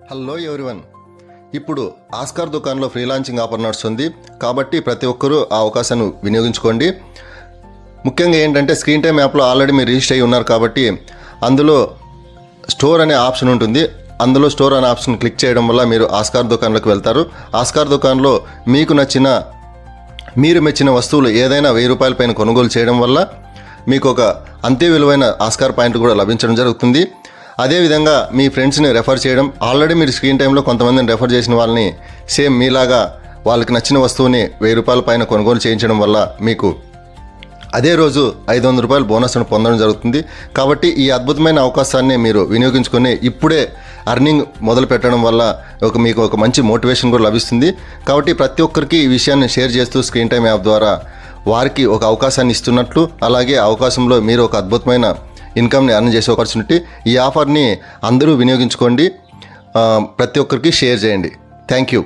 Hello everyone. ఇప్పుడు Oscar దుకాన్లో free launching offer నడుస్తుంది కాబట్టి ప్రతి ఒక్కరూ ఆ అవకాశాన్ని వినియోగించుకోండి. ముఖ్యంగా ఏంటంటే స్క్రీన్ టైమ్ యాప్లో ఆల్రెడీ మీరు రిజిస్టర్ అయ్యి ఉన్నారు కాబట్టి అందులో స్టోర్ అనే ఆప్షన్ ఉంటుంది. అందులో స్టోర్ అనే ఆప్షన్ క్లిక్ చేయడం వల్ల మీరు ఆస్కార్ దుకాన్లోకి వెళ్తారు. ఆస్కార్ దుకాన్లో మీకు నచ్చిన మీరు మెచ్చిన వస్తువులు ఏదైనా ₹1000 పైన కొనుగోలు చేయడం వల్ల మీకు ఒక అంతే విలువైన ఆస్కార్ పాయింట్ కూడా లభించడం జరుగుతుంది. అదేవిధంగా మీ ఫ్రెండ్స్ని రెఫర్ చేయడం, ఆల్రెడీ మీరు స్క్రీన్ టైంలో కొంతమందిని రెఫర్ చేసిన వాళ్ళని సేమ్ మీలాగా వాళ్ళకి నచ్చిన వస్తువుని ₹1000 పైన కొనుగోలు చేయించడం వల్ల మీకు అదే రోజు ₹500 బోనస్ను పొందడం జరుగుతుంది. కాబట్టి ఈ అద్భుతమైన అవకాశాన్ని మీరు వినియోగించుకొని ఇప్పుడే అర్నింగ్ మొదలు పెట్టడం వల్ల మీకు ఒక మంచి మోటివేషన్ కూడా లభిస్తుంది. కాబట్టి ప్రతి ఒక్కరికి ఈ విషయాన్ని షేర్ చేస్తూ స్క్రీన్ టైమ్ యాప్ ద్వారా వారికి ఒక అవకాశాన్ని ఇస్తున్నట్లు, అలాగే అవకాశంలో మీరు ఒక అద్భుతమైన ఇన్కమ్ని అర్న్ చేసే ఆపర్చునిటీ. ఈ ఆఫర్ని అందరూ వినియోగించుకోండి, ప్రతి ఒక్కరికి షేర్ చేయండి. Thank you.